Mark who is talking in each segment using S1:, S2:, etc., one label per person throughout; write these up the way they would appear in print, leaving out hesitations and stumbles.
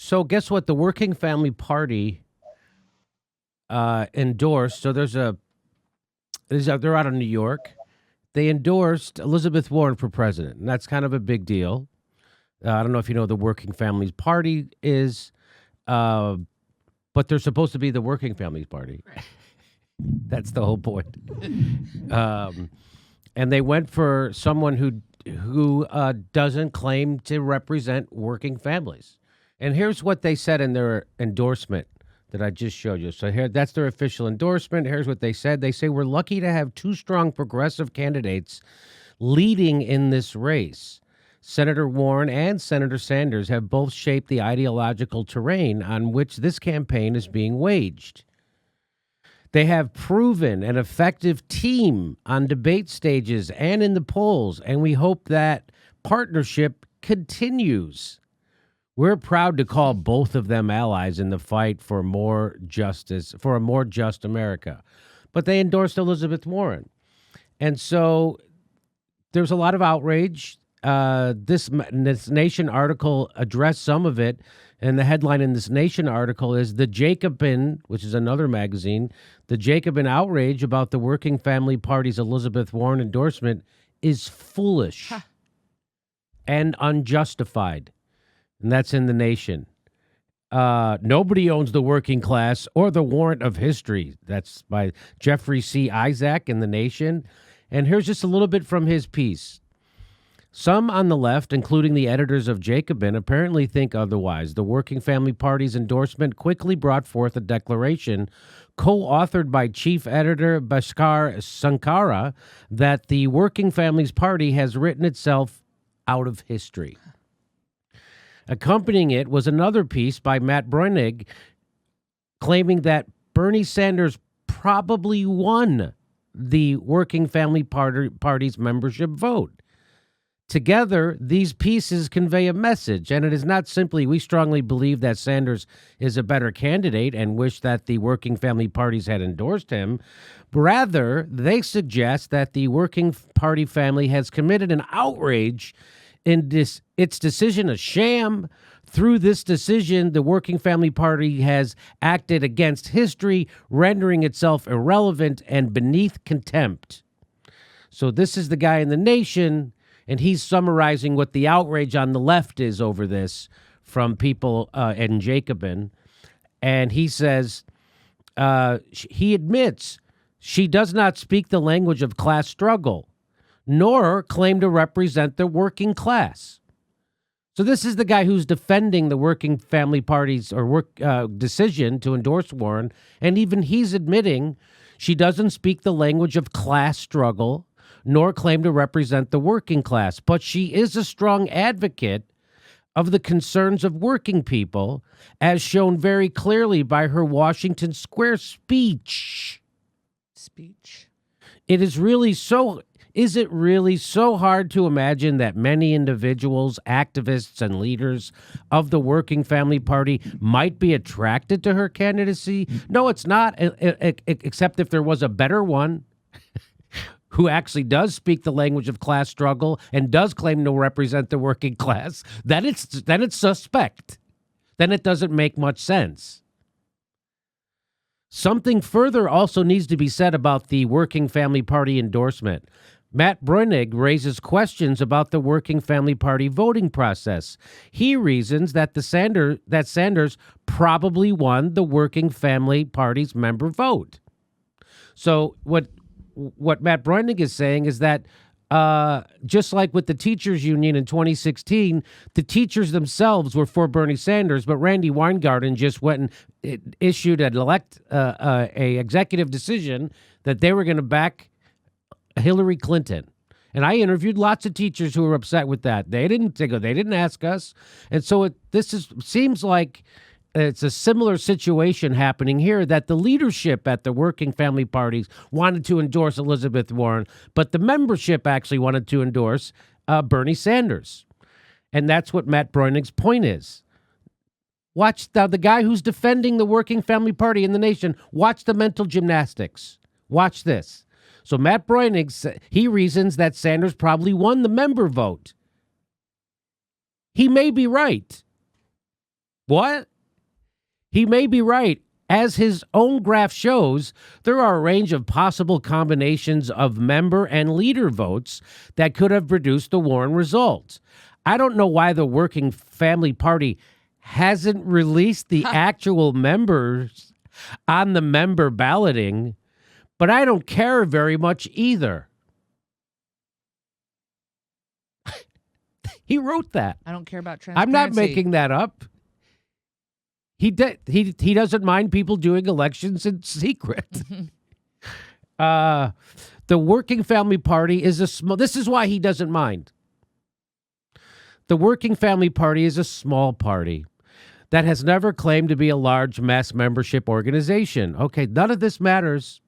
S1: So guess what? The Working Family Party endorsed. So they're out of New York. They endorsed Elizabeth Warren for president, and that's kind of a big deal. I don't know if you know what the Working Families Party is, uh, but they're supposed to be the Working Families Party. That's the whole point. um, and they went for someone who doesn't claim to represent working families. And here's what they said in their endorsement that I just showed you. So here, that's their official endorsement. Here's what they said. They say, we're lucky to have two strong progressive candidates leading in this race. Senator Warren and Senator Sanders have both shaped the ideological terrain on which this campaign is being waged. They have proven an effective team on debate stages and in the polls, and we hope that partnership continues. We're proud to call both of them allies in the fight for more justice, for a more just America. But they endorsed Elizabeth Warren. And so there's a lot of outrage. This Nation article addressed some of it. And the headline in this Nation article is The Jacobin, which is another magazine, the Jacobin outrage about the Working Family Party's Elizabeth Warren endorsement is foolish and unjustified. And that's in the Nation. Nobody owns the working class or the warrant of history. That's by Jeffrey C. Isaac in the Nation. And here's just a little bit from his piece. Some on the left, including the editors of Jacobin, apparently think otherwise. The Working Family Party's endorsement quickly brought forth a declaration co-authored by chief editor Bhaskar Sankara that the Working Families Party has written itself out of history. Accompanying it was another piece by Matt Bruenig claiming that Bernie Sanders probably won the Working Family Party's membership vote. Together, these pieces convey a message, and it is not simply we strongly believe that Sanders is a better candidate and wish that the Working Family Parties had endorsed him. Rather, they suggest that the Working Party family has committed an outrage in its decision a sham. Through this decision, the Working Family Party has acted against history, rendering itself irrelevant and beneath contempt. So this is the guy in the Nation, and he's summarizing what the outrage on the left is over this from people in Jacobin. And he says, he admits she does not speak the language of class struggle, nor claim to represent the working class. So this is the guy who's defending the Working Family Party's decision to endorse Warren, and even he's admitting she doesn't speak the language of class struggle, nor claim to represent the working class, but she is a strong advocate of the concerns of working people, as shown very clearly by her Washington Square speech. Is it really so hard to imagine that many individuals, activists, and leaders of the Working Family Party might be attracted to her candidacy? No, it's not, except if there was a better one who actually does speak the language of class struggle and does claim to represent the working class, then it's suspect. Then it doesn't make much sense. Something further also needs to be said about the Working Family Party endorsement. Matt Bruenig raises questions about the Working Family Party voting process. He reasons that Sanders probably won the Working Family Party's member vote. So what Matt Bruenig is saying is that just like with the teachers union in 2016, the teachers themselves were for Bernie Sanders, but Randy Weingarten just went and issued a executive decision that they were going to back Hillary Clinton. And I interviewed lots of teachers who were upset with that. They didn't ask us. And so seems like it's a similar situation happening here, that the leadership at the Working Family Parties wanted to endorse Elizabeth Warren, but the membership actually wanted to endorse Bernie Sanders. And that's what Matt Bruenig's point is. Watch the guy who's defending the Working Family Party in the Nation. Watch the mental gymnastics. Watch this. So Matt Bruenig, he reasons that Sanders probably won the member vote. He may be right. What? He may be right. As his own graph shows, there are a range of possible combinations of member and leader votes that could have produced the Warren result. I don't know why the Working Family Party hasn't released the actual members on the member balloting, but I don't care very much either. He wrote that.
S2: I don't care about transparency.
S1: I'm not making that up. He doesn't mind people doing elections in secret. The Working Family Party is a small. This is why he doesn't mind. The Working Family Party is a small party that has never claimed to be a large mass membership organization. Okay, none of this matters.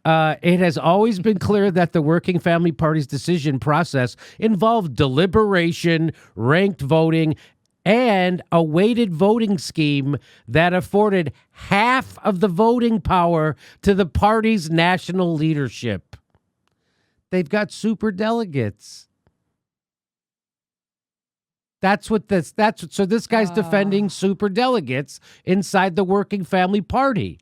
S1: It has always been clear that the Working Family Party's decision process involved deliberation, ranked voting, and a weighted voting scheme that afforded half of the voting power to the party's national leadership. They've got super delegates. So this guy's defending super delegates inside the Working Family Party,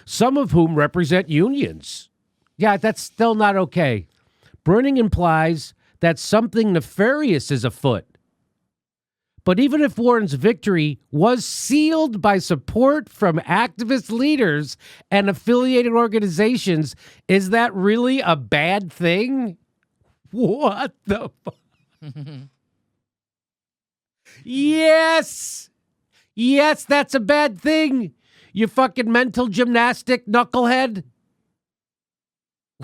S1: some of whom represent unions. Yeah, that's still not okay. Burning implies that something nefarious is afoot. But even if Warren's victory was sealed by support from activist leaders and affiliated organizations, is that really a bad thing? What the fuck? Yes! Yes, that's a bad thing, you fucking mental gymnastic knucklehead.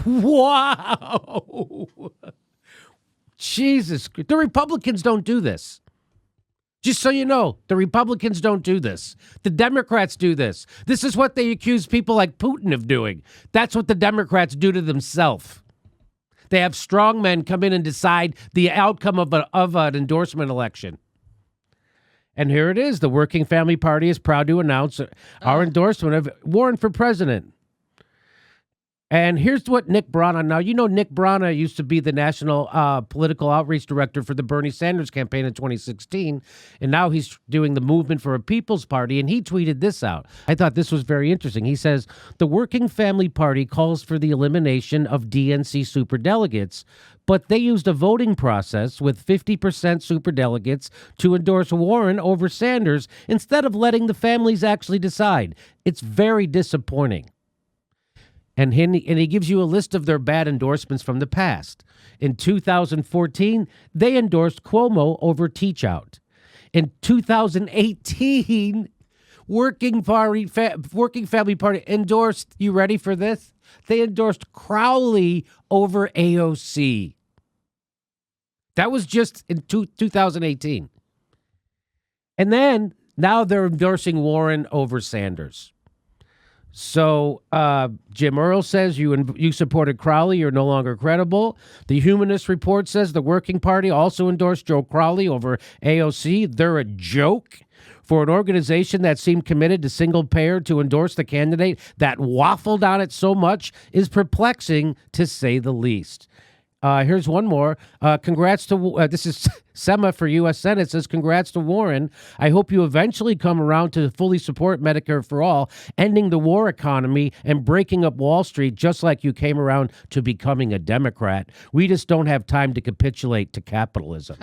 S1: Wow! Jesus, the Republicans don't do this. Just so you know, the Republicans don't do this. The Democrats do this. This is what they accuse people like Putin of doing. That's what the Democrats do to themselves. They have strong men come in and decide the outcome of an endorsement election. And here it is. The Working Family Party is proud to announce our endorsement of Warren for president. And here's what Nick Brana. Now, you know Nick Brana used to be the national political outreach director for the Bernie Sanders campaign in 2016. And now he's doing the Movement for a People's Party. And he tweeted this out. I thought this was very interesting. He says, the Working Family Party calls for the elimination of DNC superdelegates, but they used a voting process with 50% superdelegates to endorse Warren over Sanders instead of letting the families actually decide. It's very disappointing. And he gives you a list of their bad endorsements from the past. In 2014, they endorsed Cuomo over Teach Out. In 2018, Working Family Party endorsed, you ready for this? They endorsed Crowley over AOC. That was just in 2018. And then now they're endorsing Warren over Sanders. So Jim Earle says you supported Crowley. You're no longer credible. The Humanist Report says the Working Party also endorsed Joe Crowley over AOC. They're a joke. For an organization that seemed committed to single payer to endorse the candidate that waffled on it so much is perplexing, to say the least. Here's one more. Congrats to, this is Sema for U.S. Senate, says, congrats to Warren. I hope you eventually come around to fully support Medicare for all, ending the war economy and breaking up Wall Street, just like you came around to becoming a Democrat. We just don't have time to capitulate to capitalism.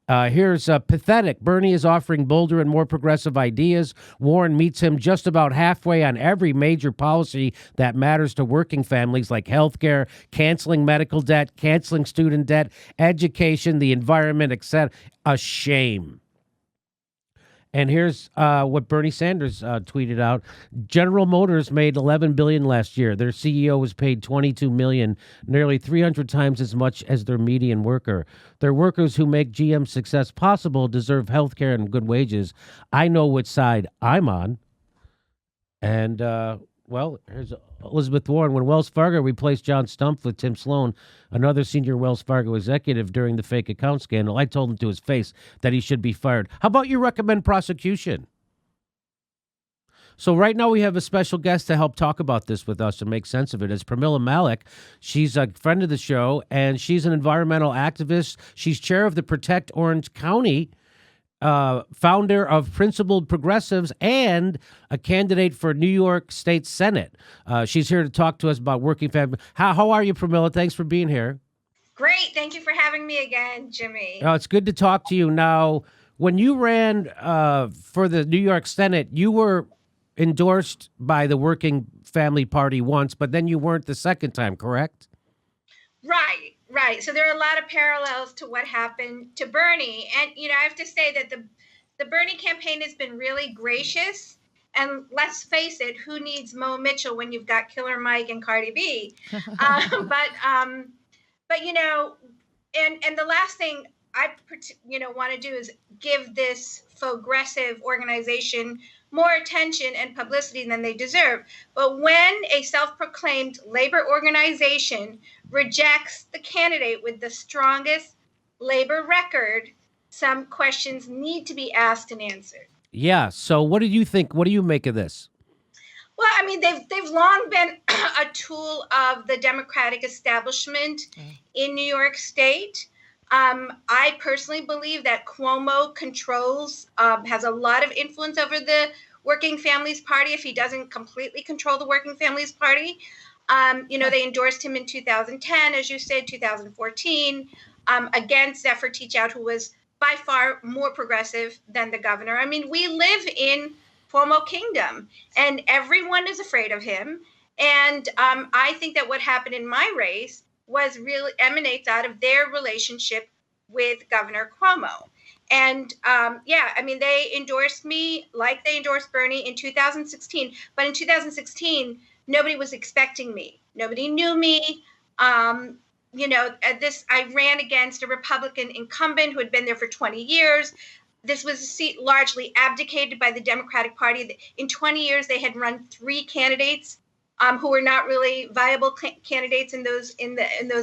S1: Here's pathetic. Bernie is offering bolder and more progressive ideas. Warren meets him just about halfway on every major policy that matters to working families, like health care, canceling medical debt, canceling student debt, education, the environment, etc. A shame. And here's what Bernie Sanders tweeted out. General Motors made $11 billion last year. Their CEO was paid $22 million, nearly 300 times as much as their median worker. Their workers who make GM's success possible deserve health care and good wages. I know which side I'm on. And, well, here's Elizabeth Warren. When Wells Fargo replaced John Stumpf with Tim Sloan, another senior Wells Fargo executive, during the fake account scandal, I told him to his face that he should be fired. How about you recommend prosecution? So right now we have a special guest to help talk about this with us and make sense of it. It's Pramila Malik. She's a friend of the show, and she's an environmental activist. She's chair of the Protect Orange County founder of Principled Progressives and a candidate for New York State Senate. She's here to talk to us about working family. How are you, Pramila? Thanks for being here.
S2: Great. Thank you for having me again, Jimmy.
S1: It's good to talk to you. Now, when you ran for the New York Senate, you were endorsed by the Working Family Party once, but then you weren't the second time, correct?
S2: Right, right. So there are a lot of parallels to what happened to Bernie. And, I have to say that the Bernie campaign has been really gracious. And let's face it, who needs Mo Mitchell when you've got Killer Mike and Cardi B? But and the last thing I want to do is give this progressive organization more attention and publicity than they deserve. But when a self-proclaimed labor organization rejects the candidate with the strongest labor record, some questions need to be asked and answered.
S1: Yeah. So what do you think? What do you make of this?
S2: Well, I mean, they've long been a tool of the Democratic establishment in New York State. I personally believe that Cuomo has a lot of influence over the Working Families Party if he doesn't completely control the Working Families Party. They endorsed him in 2010, as you said, 2014, against Zephyr Teachout, who was by far more progressive than the governor. I mean, we live in Cuomo Kingdom, and everyone is afraid of him. And I think that what happened in my race really emanates out of their relationship with Governor Cuomo. And they endorsed me like they endorsed Bernie in 2016. But in 2016, nobody was expecting me. Nobody knew me. I ran against a Republican incumbent who had been there for 20 years. This was a seat largely abdicated by the Democratic Party. In 20 years, they had run 3 candidates who were not really viable candidates in those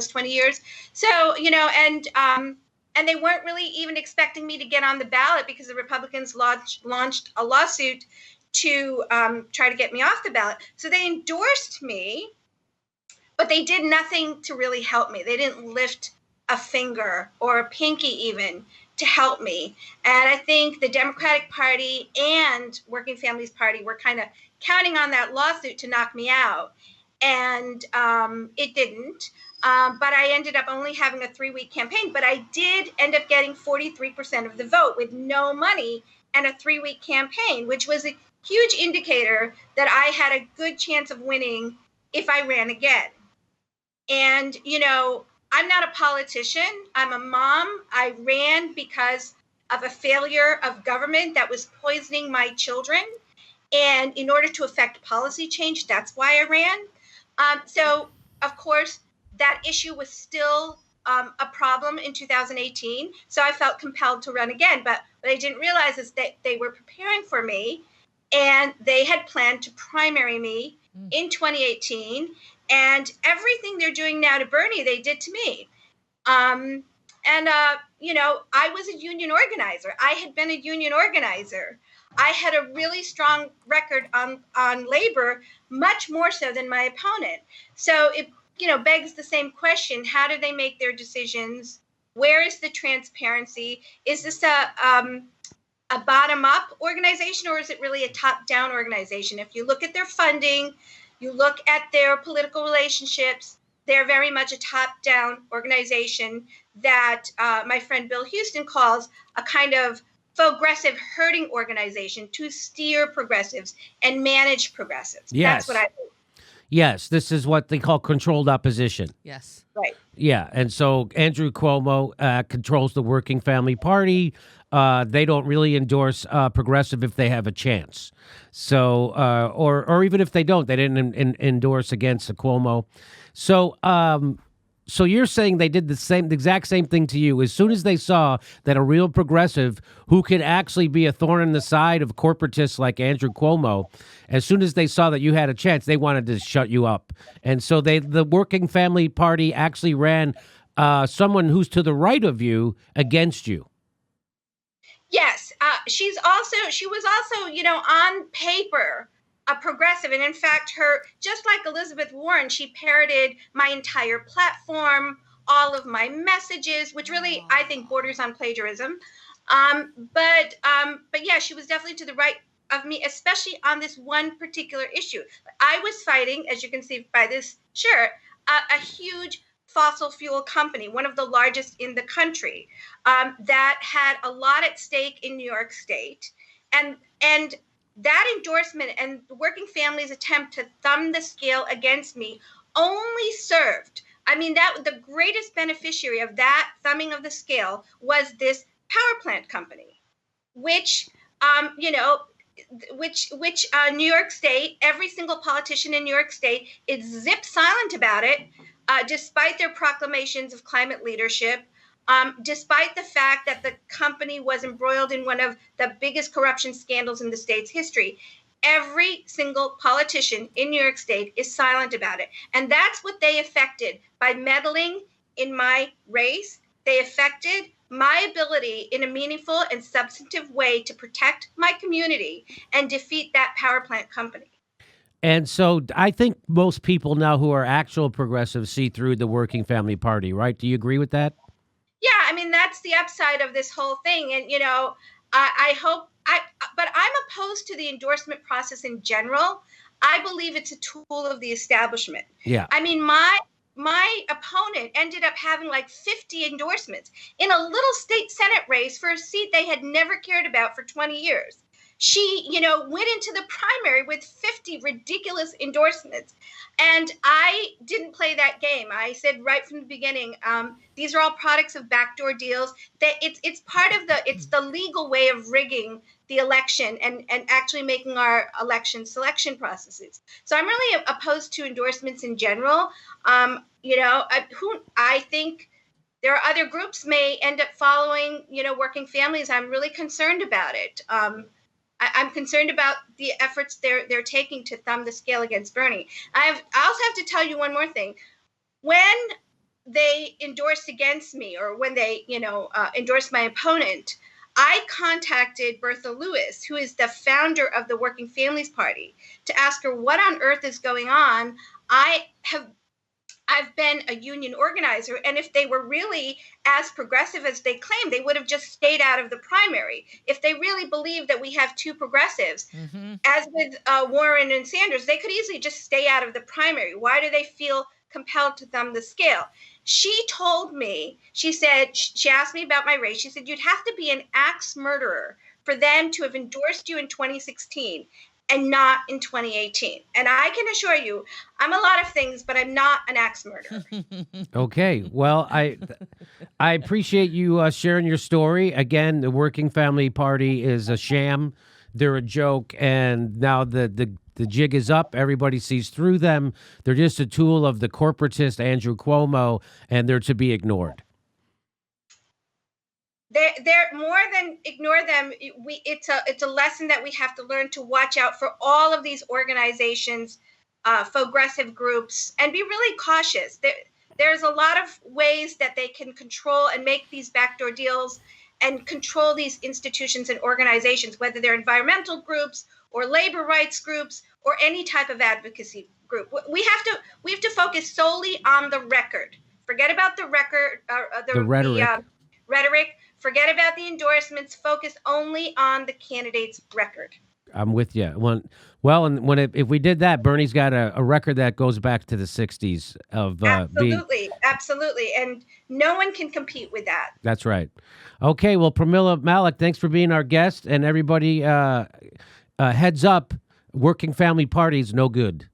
S2: 20 years. So, and they weren't really even expecting me to get on the ballot because the Republicans launched a lawsuit to try to get me off the ballot. So they endorsed me, but they did nothing to really help me. They didn't lift a finger or a pinky even to help me. And I think the Democratic Party and Working Families Party were kind of counting on that lawsuit to knock me out. And it didn't. But I ended up only having a 3-week campaign. But I did end up getting 43% of the vote with no money and a 3-week campaign, which was a huge indicator that I had a good chance of winning if I ran again. And, I'm not a politician. I'm a mom. I ran because of a failure of government that was poisoning my children. And in order to affect policy change, that's why I ran. So, of course, that issue was still a problem in 2018. So I felt compelled to run again. But what I didn't realize is that they were preparing for me and they had planned to primary me in 2018. And everything they're doing now to Bernie, they did to me. I was a union organizer. I had been a union organizer. I had a really strong record on labor, much more so than my opponent. So it, begs the same question. How do they make their decisions? Where is the transparency? Is this a bottom-up organization, or is it really a top-down organization? If you look at their funding, you look at their political relationships, they're very much a top-down organization that my friend Bill Houston calls a kind of progressive herding organization to steer progressives and manage progressives.
S1: Yes.
S2: That's what I think.
S1: Yes, this is what they call controlled opposition.
S3: Yes.
S2: Right.
S1: Yeah, and so Andrew Cuomo controls the Working Family Party. They don't really endorse progressive if they have a chance. So, or even if they don't, they didn't endorse against the Cuomo. So, so you're saying they did the exact same thing to you. As soon as they saw that a real progressive who could actually be a thorn in the side of corporatists like Andrew Cuomo, as soon as they saw that you had a chance, they wanted to shut you up. And so the Working Family Party actually ran someone who's to the right of you against you.
S2: Yes, she was also, on paper, a progressive. And in fact, just like Elizabeth Warren, she parroted my entire platform, all of my messages, which really, I think, borders on plagiarism. But yeah, she was definitely to the right of me, especially on this one particular issue. I was fighting, as you can see by this shirt, a huge fossil fuel company, one of the largest in the country, that had a lot at stake in New York State, and that endorsement and working families' attempt to thumb the scale against me only served. I mean, that the greatest beneficiary of that thumbing of the scale was this power plant company, which you know, which New York State, every single politician in New York State is zip silent about it, despite their proclamations of climate leadership, despite the fact that the company was embroiled in one of the biggest corruption scandals in the state's history. Every single politician in New York State is silent about it. And that's what they affected by meddling in my race. They affected my ability in a meaningful and substantive way to protect my community and defeat that power plant company.
S1: And so I think most people now who are actual progressives see through the Working Family Party, right? Do you agree with that?
S2: Yeah, I mean, that's the upside of this whole thing. And, I hope but I'm opposed to the endorsement process in general. I believe it's a tool of the establishment.
S1: Yeah.
S2: I mean, my opponent ended up having like 50 endorsements in a little state Senate race for a seat they had never cared about for 20 years. She, went into the primary with 50 ridiculous endorsements. And I didn't play that game. I said right from the beginning, these are all products of backdoor deals. That it's part of it's the legal way of rigging the election and actually making our election selection processes. So I'm really opposed to endorsements in general. I think there are other groups may end up following, working families. I'm really concerned about it. I'm concerned about the efforts they're taking to thumb the scale against Bernie. I also have to tell you one more thing. When they endorsed against me, or when they, endorsed my opponent, I contacted Bertha Lewis, who is the founder of the Working Families Party, to ask her what on earth is going on. I've been a union organizer, and if they were really as progressive as they claim, they would have just stayed out of the primary. If they really believe that we have two progressives, as with Warren and Sanders, they could easily just stay out of the primary. Why do they feel compelled to thumb the scale? She told me, she asked me about my race. She said, you'd have to be an axe murderer for them to have endorsed you in 2016. And not in 2018. And I can assure you, I'm a lot of things, but I'm not an axe murderer.
S1: Okay. Well, I appreciate you sharing your story. Again, the Working Family Party is a sham. They're a joke. And now the jig is up. Everybody sees through them. They're just a tool of the corporatist Andrew Cuomo, and they're to be ignored.
S2: They're more than ignore them. It's a lesson that we have to learn to watch out for all of these organizations, progressive groups, and be really cautious. There's a lot of ways that they can control and make these backdoor deals and control these institutions and organizations, whether they're environmental groups or labor rights groups or any type of advocacy group. We have to focus solely on the record. Forget about the record, the rhetoric. Rhetoric. Forget about the endorsements. Focus only on the candidate's record.
S1: I'm with you. If we did that, Bernie's got a record that goes back to the 60s of
S2: absolutely, and no one can compete with that.
S1: That's right. Okay, well, Pramila Malik, thanks for being our guest, and everybody, heads up, Working Family Party is no good.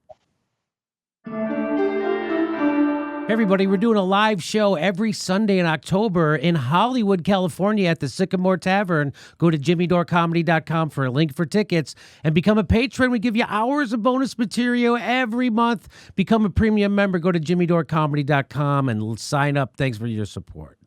S1: Hey everybody, we're doing a live show every Sunday in October in Hollywood, California at the Sycamore Tavern. Go to jimmydorecomedy.com for a link for tickets and become a patron. We give you hours of bonus material every month. Become a premium member. Go to jimmydorecomedy.com and sign up. Thanks for your support.